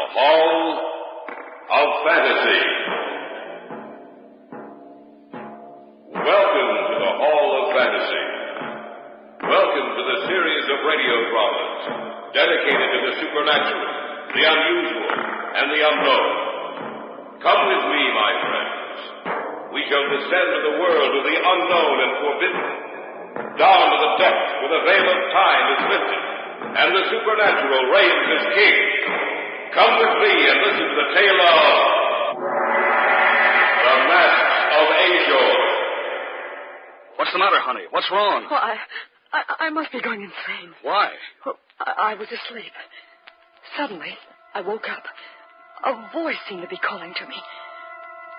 Hall of Fantasy. Welcome to the Hall of Fantasy. Welcome to the series of radio dramas dedicated to the supernatural, the unusual, and the unknown. Come with me, my friends. We shall descend to the world of the unknown and forbidden, down to the depths where the veil of time is lifted, and the supernatural reigns as king. Come with me and listen to the tale of The Masks of Ashor. What's the matter, honey? What's wrong? Oh, I must be going insane. Why? Well, I was asleep. Suddenly, I woke up. A voice seemed to be calling to me.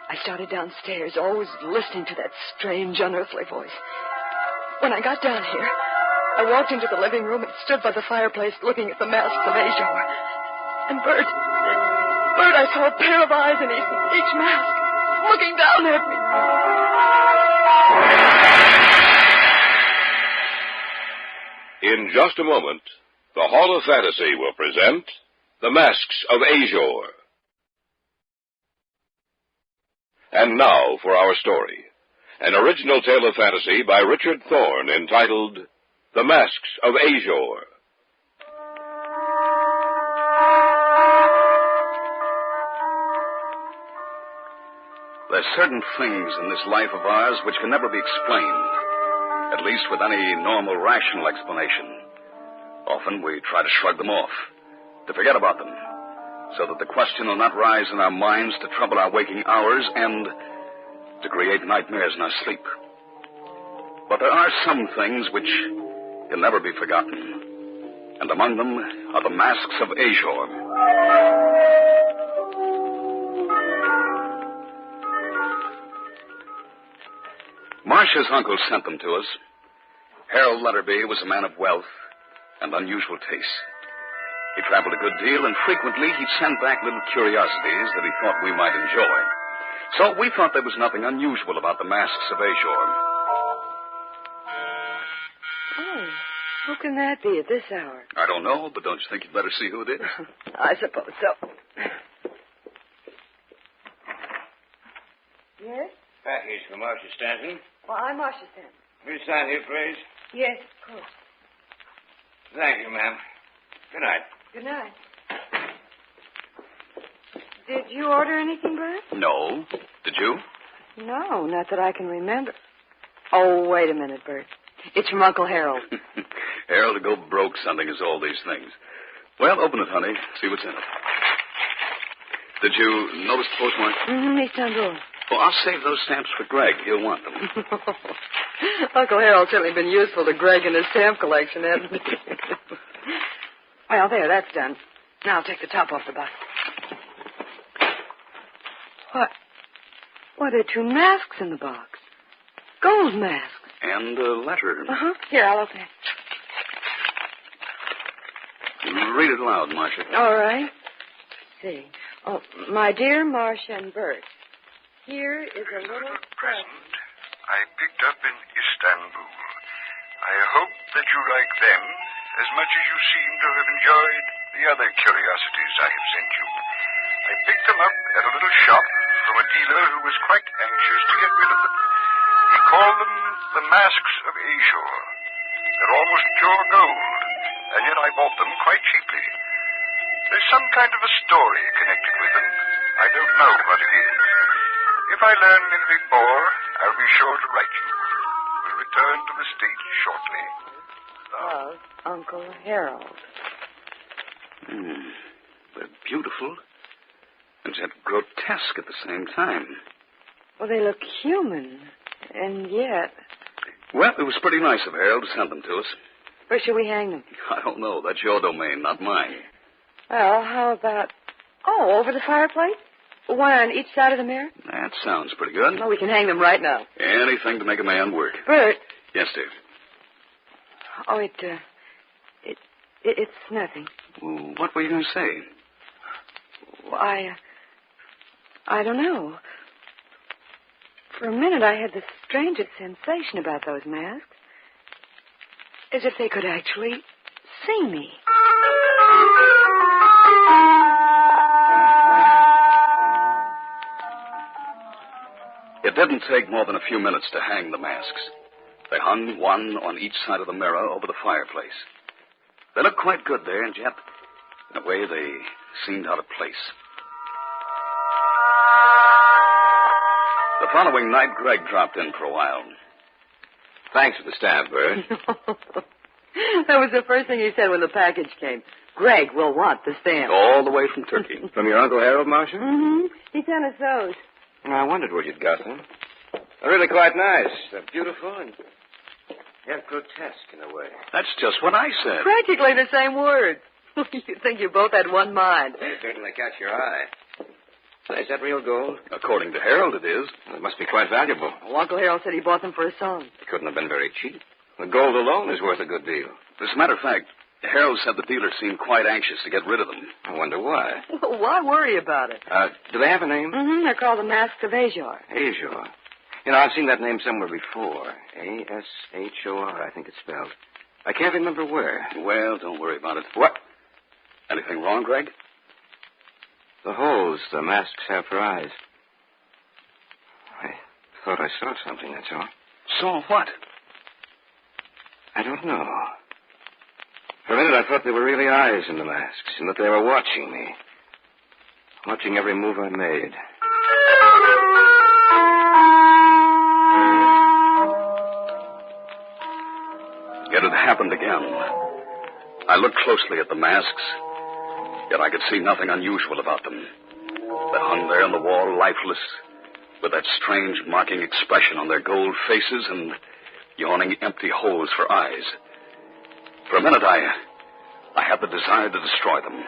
I started downstairs, always listening to that strange, unearthly voice. When I got down here, I walked into the living room and stood by the fireplace looking at the masks of Ashor. And Bert, I saw a pair of eyes in each mask, looking down at me. In just a moment, the Hall of Fantasy will present The Masks of Ashor. And now for our story. An original tale of fantasy by Richard Thorne entitled The Masks of Ashor. There's certain things in this life of ours which can never be explained, at least with any normal, rational explanation. Often we try to shrug them off, to forget about them, so that the question will not rise in our minds to trouble our waking hours and to create nightmares in our sleep. But there are some things which can never be forgotten, and among them are the masks of Ashor. Marcia's uncle sent them to us. Harold Lutterby was a man of wealth and unusual taste. He traveled a good deal, and frequently he'd send back little curiosities that he thought we might enjoy. So we thought there was nothing unusual about the masks of Ashor. Oh, who can that be at this hour? I don't know, but don't you think you'd better see who it is? I suppose so. Yes? Package for Marcia Stanton. Well, I'm Marcia Stanton. Will you sign here, please? Yes, of course. Thank you, ma'am. Good night. Good night. Did you order anything, Bert? No. Did you? No, not that I can remember. Oh, wait a minute, Bert. It's from Uncle Harold. Harold to go broke sending us all these things. Well, open it, honey. See what's in it. Did you notice the postmark? He's done good. Well, I'll save those stamps for Greg. He'll want them. Uncle Harold's certainly been useful to Greg in his stamp collection, hasn't he? Well, there, that's done. Now I'll take the top off the box. What? Well, there are two masks in the box. Gold masks. And a letter. Uh-huh. Here, I'll open it. Read it aloud, Marcia. All right. Let's see. Oh, my dear Marcia and Bert, here is a little present I picked up in Istanbul. I hope that you like them as much as you seem to have enjoyed the other curiosities I have sent you. I picked them up at a little shop from a dealer who was quite anxious to get rid of them. He called them the Masks of Ashor. They're almost pure gold, and yet I bought them quite cheaply. There's some kind of a story connected with them. I don't know what it is. If I learn anything more, I'll be sure to write you. We'll return to the States shortly. Love, Uncle Harold. They're beautiful, and yet grotesque at the same time. Well, they look human, and yet... Well, it was pretty nice of Harold to send them to us. Where should we hang them? I don't know. That's your domain, not mine. Well, how about... Oh, over the fireplace? One on each side of the mirror? That sounds pretty good. Well, we can hang them right now. Anything to make a man work. Bert. Yes, dear. Oh, it's nothing. Well, what were you going to say? Well, I don't know. For a minute, I had the strangest sensation about those masks. As if they could actually see me. didn't take more than a few minutes to hang the masks. They hung one on each side of the mirror over the fireplace. They looked quite good there, and yet, in a way, they seemed out of place. The following night, Greg dropped in for a while. Thanks for the stamp, Bert. That was the first thing he said when the package came. Greg will want the stamp. All the way from Turkey. From your Uncle Harold, Marcia? Mm-hmm. He sent us those. I wondered where you'd got them. They're really quite nice. They're beautiful and yet grotesque in a way. That's just what I said. Practically the same words. You'd think you both had one mind. They certainly catch your eye. Is that real gold? According to Harold, it is. Well, it must be quite valuable. Well, Uncle Harold said he bought them for his son. It couldn't have been very cheap. The gold alone is worth a good deal. As a matter of fact, Harold said the dealer seemed quite anxious to get rid of them. I wonder why. Well, why worry about it? Do they have a name? Mm-hmm. They're called the Masks of Ashor. Ashor. You know, I've seen that name somewhere before. A-S-H-O-R, I think it's spelled. I can't remember where. Well, don't worry about it. What? Anything wrong, Greg? The holes the masks have for eyes. I thought I saw something, that's all. Saw what? I don't know. For a minute, I thought there were really eyes in the masks, and that they were watching me. Watching every move I made. Yet it happened again. I looked closely at the masks, yet I could see nothing unusual about them. They hung there on the wall, lifeless, with that strange mocking expression on their gold faces and yawning empty holes for eyes. For a minute, I had the desire to destroy them.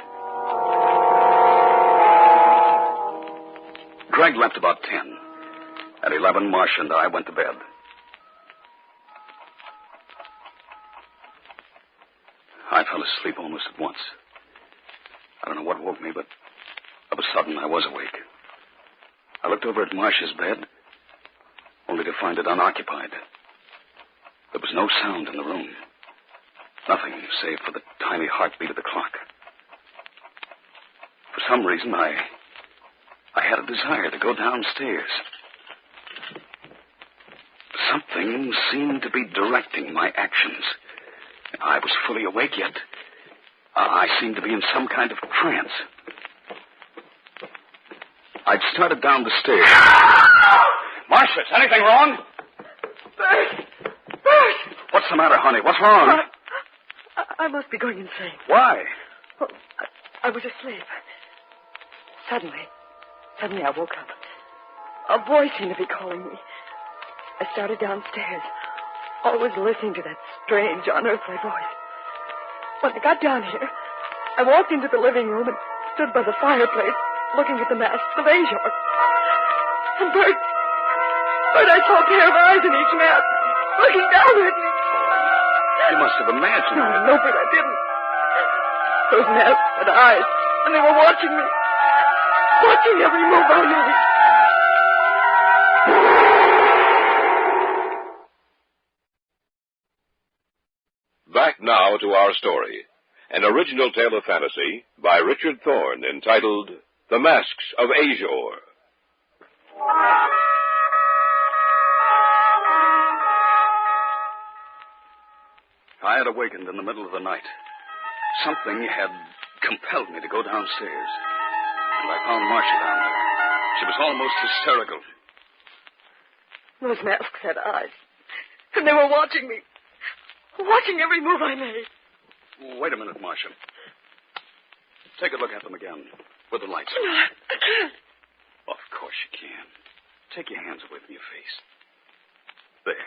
Greg left about 10. At 11, Marcia and I went to bed. I fell asleep almost at once. I don't know what woke me, but of a sudden I was awake. I looked over at Marcia's bed, only to find it unoccupied. There was no sound in the room. Nothing save for the tiny heartbeat of the clock. For some reason, I had a desire to go downstairs. Something seemed to be directing my actions. I was fully awake, yet I seemed to be in some kind of trance. I'd started down the stairs. Marcia, is anything wrong? Bert! What's the matter, honey? What's wrong? I must be going insane. Why? Oh, I was asleep. Suddenly I woke up. A voice seemed to be calling me. I started downstairs, always listening to that strange, unearthly voice. When I got down here, I walked into the living room and stood by the fireplace, looking at the masks of Ashor. And Bert, I saw a pair of eyes in each mask, looking down at me. You must have imagined. No, Bert, I didn't. Those masks had eyes, and they were watching me. Watching every move I made. Back now to our story. An original tale of fantasy by Richard Thorne entitled The Masks of Ashor. I had awakened in the middle of the night. Something had compelled me to go downstairs. And I found Marcia down there. She was almost hysterical. Those masks had eyes. And they were watching me. Watching every move I made. Wait a minute, Marcia. Take a look at them again. With the lights on. I can't. Of course you can. Take your hands away from your face. There.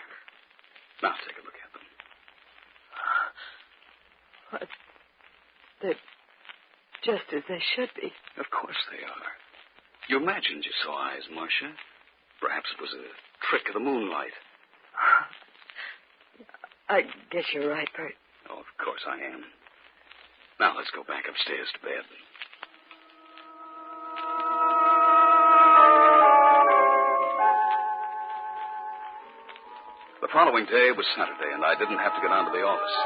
Now take a look at them. What? They're just as they should be. Of course they are. You imagined you saw eyes, Marcia. Perhaps it was a trick of the moonlight. I guess you're right, Bert. Oh, of course I am. Now let's go back upstairs to bed. The following day was Saturday, and I didn't have to go down to the office.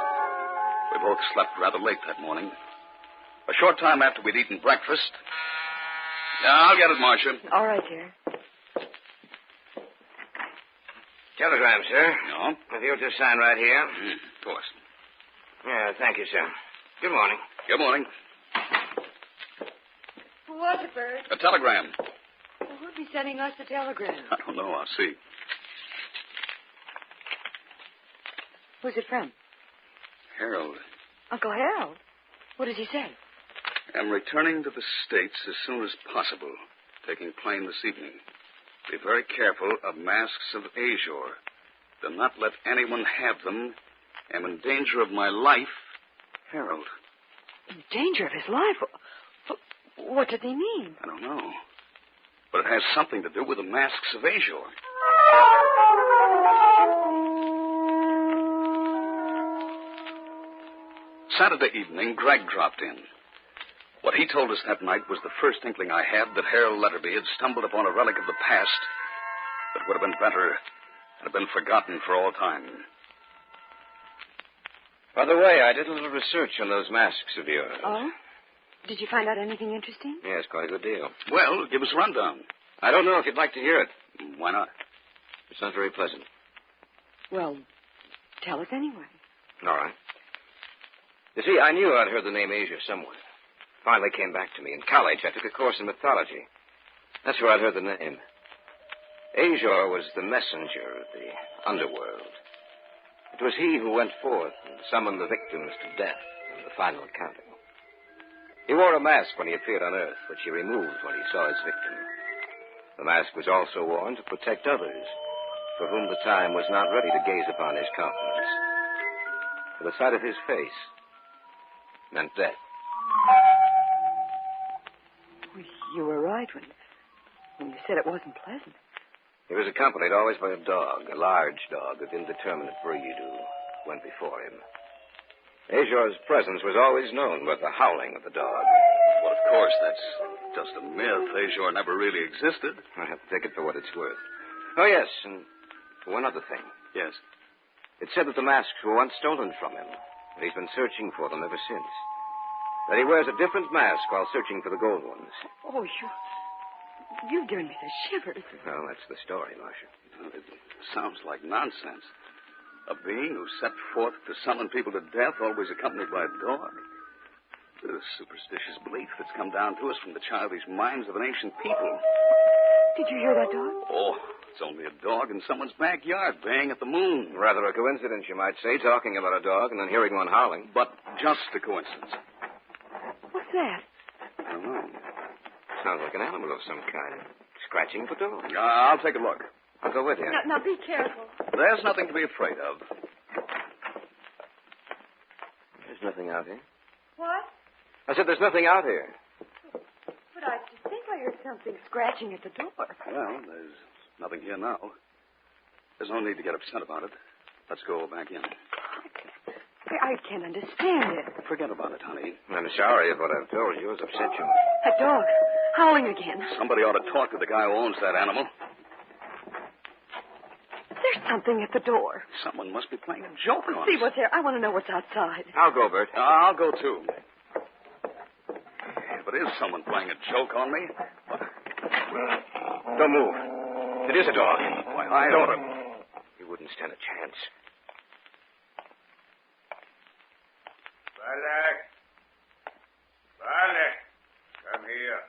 We both slept rather late that morning. A short time after we'd eaten breakfast... Yeah, I'll get it, Marcia. All right, dear. Telegram, sir. No? If you'll just sign right here. Of course. Yeah, thank you, sir. Good morning. Good morning. Who was it, Bert? A telegram. Well, who'd be sending us the telegram? I don't know. I'll see. Who's it from? Harold. Uncle Harold. What does he say? I'm returning to the States as soon as possible. Taking plane this evening. Be very careful of masks of Ashor. Do not let anyone have them. Am in danger of my life. Harold. In danger of his life? What did he mean? I don't know. But it has something to do with the masks of Ashor. Saturday evening, Greg dropped in. What he told us that night was the first inkling I had that Harold Letterby had stumbled upon a relic of the past that would have been better and have been forgotten for all time. By the way, I did a little research on those masks of yours. Oh? Did you find out anything interesting? Yes, quite a good deal. Well, give us a rundown. I don't know if you'd like to hear it. Why not? It's not very pleasant. Well, tell us anyway. All right. You see, I knew I'd heard the name Asia somewhere. Finally came back to me. In college, I took a course in mythology. That's where I'd heard the name. Ashor was the messenger of the underworld. It was he who went forth and summoned the victims to death in the final accounting. He wore a mask when he appeared on Earth, which he removed when he saw his victim. The mask was also worn to protect others, for whom the time was not ready to gaze upon his countenance. For the sight of his face meant death. You were right when you said it wasn't pleasant. He was accompanied always by a dog, a large dog of indeterminate breed who went before him. Ashor's presence was always known by the howling of the dog. Well, of course, that's just a myth. Ashor never really existed. I have to take it for what it's worth. Oh, yes, and one other thing. Yes. It said that the masks were once stolen from him, and he's been searching for them ever since. That he wears a different mask while searching for the gold ones. Oh, you've given me the shivers. Well, that's the story, Marcia. It sounds like nonsense. A being who set forth to summon people to death, always accompanied by a dog. A superstitious belief that's come down to us from the childish minds of an ancient people. Did you hear that dog? Oh, it's only a dog in someone's backyard baying at the moon. Rather a coincidence, you might say, talking about a dog and then hearing one howling. But just a coincidence. What's that? I don't know. Sounds like an animal of some kind. Scratching at the door. I'll take a look. I'll go with you. Now, be careful. There's nothing to be afraid of. There's nothing out here. What? I said there's nothing out here. But I think I heard something scratching at the door. Well, there's nothing here now. There's no need to get upset about it. Let's go back in. I can't understand it. Forget about it, honey. I'm sorry if what I've told you has upset you. That dog, howling again. Somebody ought to talk to the guy who owns that animal. There's something at the door. Someone must be playing a joke on us. See what's there. I want to know what's outside. I'll go, Bert. I'll go, too. If it is someone playing a joke on me... Don't move. It is a dog. Why, I ought to... He wouldn't stand a chance. Balak, come here.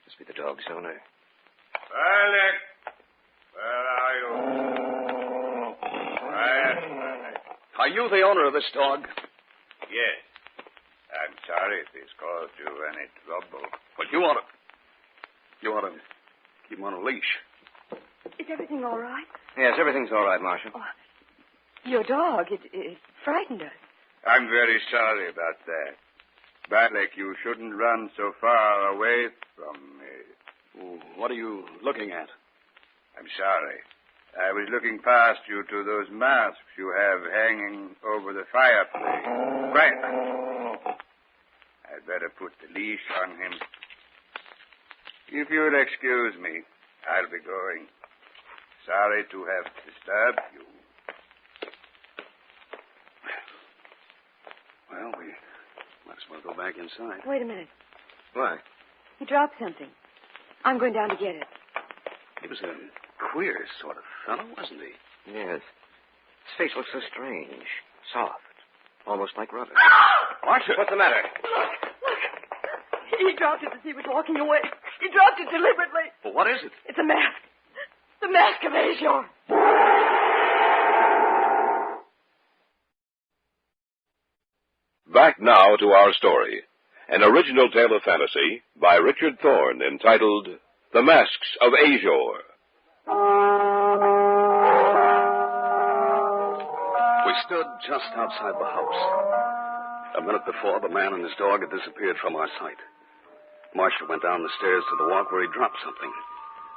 Must be the dog's owner. Balak, where are you? Quiet, Balak. Are you the owner of this dog? Yes. I'm sorry if he's caused you any trouble. Well, you ought to keep him on a leash. Is everything all right? Yes, everything's all right, Marshal. Oh, your dog, it frightened us. I'm very sorry about that. Balak, you shouldn't run so far away from me. Oh, what are you looking at? I'm sorry. I was looking past you to those masks you have hanging over the fireplace. Quiet. I'd better put the leash on him. If you'll excuse me, I'll be going. Sorry to have disturbed you. Well, we might as well go back inside. Wait a minute. Why? He dropped something. I'm going down to get it. He was a queer sort of fellow, wasn't he? Yes. His face looks so strange. Soft. Almost like rubber. Marcia! What's the matter? Look. He dropped it as he was walking away. He dropped it deliberately. Well, what is it? It's a mask. The mask of Ashor. Back now to our story. An original tale of fantasy by Richard Thorne entitled The Masks of Ashor. We stood just outside the house. A minute before, the man and his dog had disappeared from our sight. Marcia went down the stairs to the walk where he dropped something.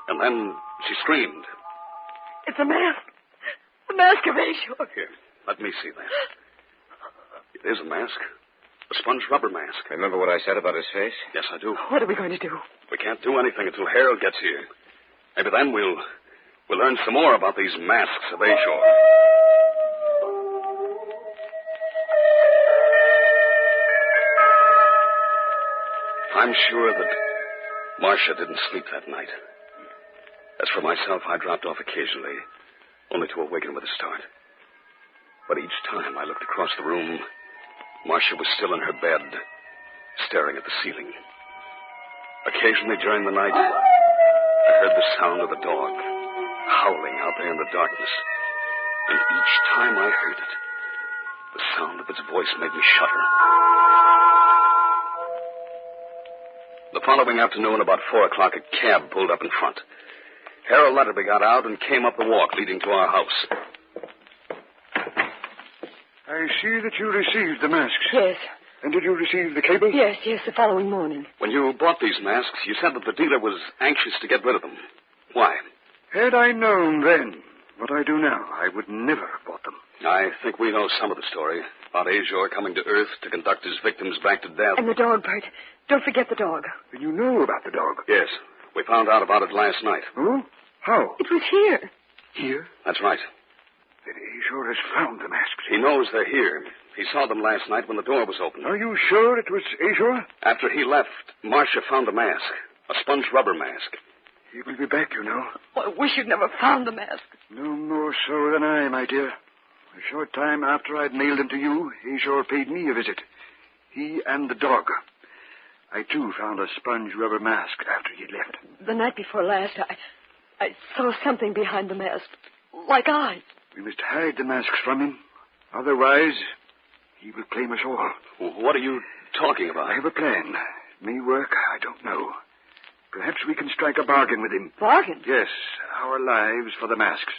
And then she screamed. It's a mask. The mask of Ashor. Here, let me see that. It is a mask. A sponge rubber mask. Remember what I said about his face? Yes, I do. What are we going to do? We can't do anything until Harold gets here. Maybe then we'll learn some more about these masks of Ashor. I'm sure that Marcia didn't sleep that night. As for myself, I dropped off occasionally, only to awaken with a start. But each time I looked across the room, Marcia was still in her bed, staring at the ceiling. Occasionally during the night, I heard the sound of a dog howling out there in the darkness. And each time I heard it, the sound of its voice made me shudder. The following afternoon, about 4 o'clock, a cab pulled up in front. Harold Letterby got out and came up the walk leading to our house. I see that you received the masks. Yes. And did you receive the cable? Yes, the following morning. When you bought these masks, you said that the dealer was anxious to get rid of them. Why? Had I known then what I do now, I would never have bought them. I think we know some of the story about Ashor coming to Earth to conduct his victims back to death. And the dog, Bert. Don't forget the dog. Then you know about the dog? Yes. We found out about it last night. Oh? How? It was here. Here? That's right. Then Ashor has found the masks. He knows they're here. He saw them last night when the door was open. Are you sure it was Ashor? After he left, Marcia found a mask. A sponge rubber mask. He will be back, you know. Oh, I wish you'd never found the mask. No more so than I, my dear. A short time after I'd mailed them to you, Ashor paid me a visit. He and the dog. I, too, found a sponge rubber mask after he'd left. The night before last, I saw something behind the mask. Like eyes. We must hide the masks from him. Otherwise, he will claim us all. What are you talking about? I have a plan. It may work, I don't know. Perhaps we can strike a bargain with him. Bargain? Yes, our lives for the masks.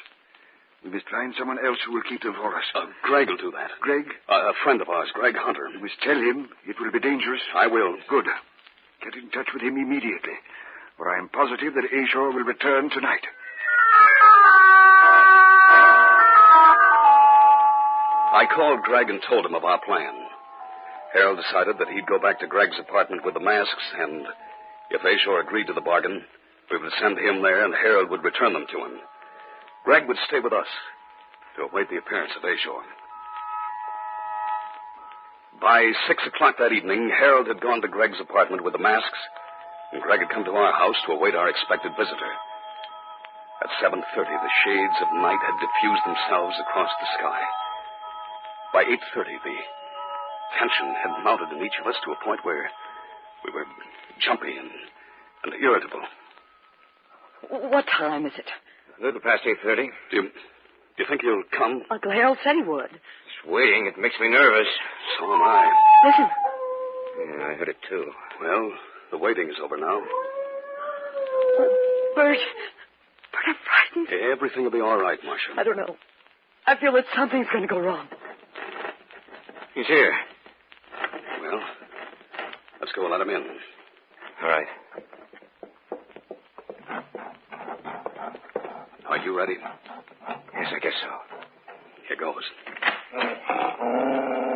We must find someone else who will keep them for us. Greg will do that. Greg? A friend of ours, Greg Hunter. You must tell him it will be dangerous. I will. Good. Get in touch with him immediately, or I am positive that Ashor will return tonight. I called Greg and told him of our plan. Harold decided that he'd go back to Greg's apartment with the masks, and if Ashor agreed to the bargain, we would send him there and Harold would return them to him. Greg would stay with us to await the appearance of Ashor. By 6 o'clock that evening, Harold had gone to Greg's apartment with the masks, and Greg had come to our house to await our expected visitor. At 7:30, the shades of night had diffused themselves across the sky. By 8:30, the tension had mounted in each of us to a point where we were jumpy and irritable. What time is it? A little past 8:30. Do you think he'll come? Uncle Harold said he would. Just waiting. It makes me nervous. So am I. Listen. Yeah, I heard it, too. Well, the waiting is over now. Oh, Bert. Bert, I'm frightened. Everything will be all right, Marcia. I don't know. I feel that something's going to go wrong. He's here. Well, let's go and let him in. All right. Are you ready? Yes, I guess so. Here goes.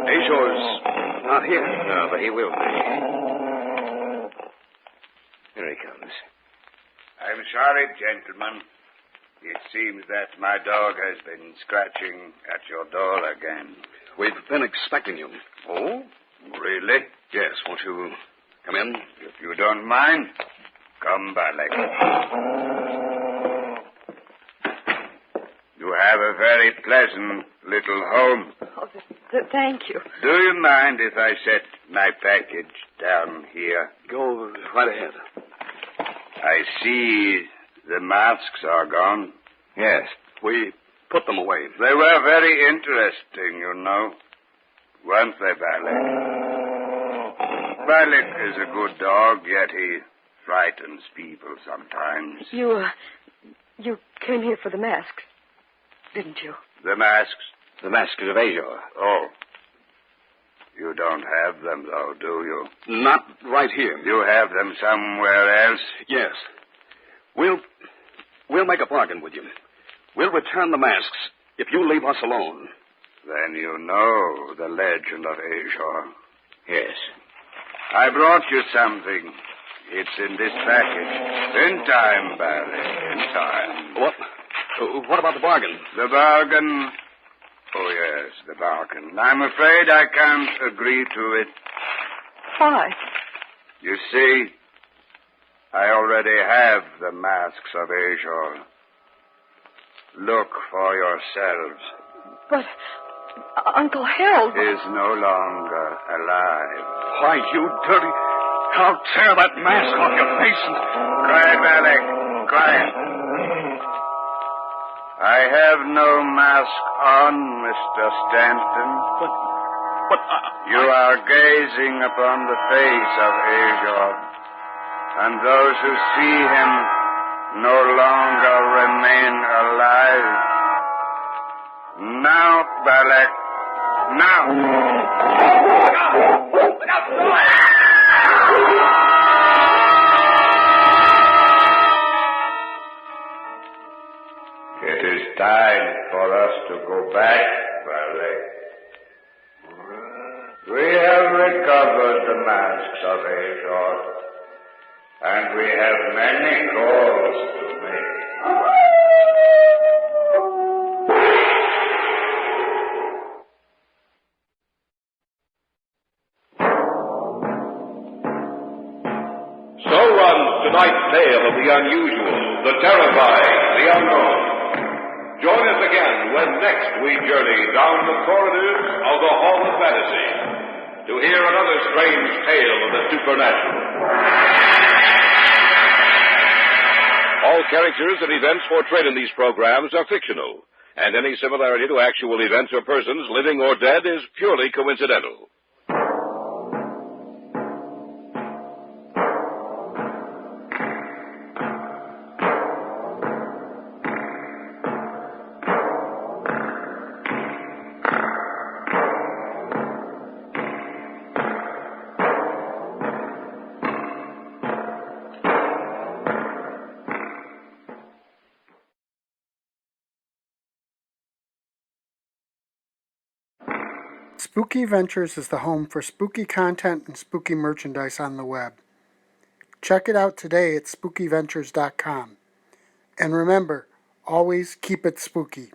Ashor's not here. No, but he will be. Here he comes. I'm sorry, gentlemen. It seems that my dog has been scratching at your door again. We've been expecting you. Oh? Really? Yes, won't you come in? If you don't mind, come, Balak. You have a very pleasant little home. Oh, thank you. Do you mind if I set my package down here? Go right ahead. I see the masks are gone. Yes, we put them away. They were very interesting, you know. Weren't they, Balak? Balak is a good dog, yet he frightens people sometimes. You came here for the masks, didn't you? The masks? The masks of Ashor. Oh. You don't have them, though, do you? Not right here. You have them somewhere else? Yes. We'll make a bargain with you. We'll return the masks if you leave us alone. Then you know the legend of Ashor. Yes. I brought you something. It's in this package. In time, Barry. In time. What about the bargain? The bargain? Oh, yes, the bargain. I'm afraid I can't agree to it. Why? You see, I already have the masks of Ashor. Look for yourselves. But Uncle Harold... Is no longer alive. Why, you dirty... I'll tear that mask off your face and... Quiet, Alec. Quiet. I have no mask on, Mr. Stanton. But you are gazing upon the face of Ashor, and those who see him no longer remain alive. Now, Balak. Now. Look out! It is time for us to go back, Balak. We have recovered the masks of Ashor, and we have many calls to make. So runs tonight's tale of the unusual, the terrifying, the unknown. Join us again when next we journey down the corridors of the Hall of Fantasy to hear another strange tale of the supernatural. All characters and events portrayed in these programs are fictional, and any similarity to actual events or persons, living or dead, is purely coincidental. Spooky Ventures is the home for spooky content and spooky merchandise on the web. Check it out today at spookyventures.com. And remember, always keep it spooky.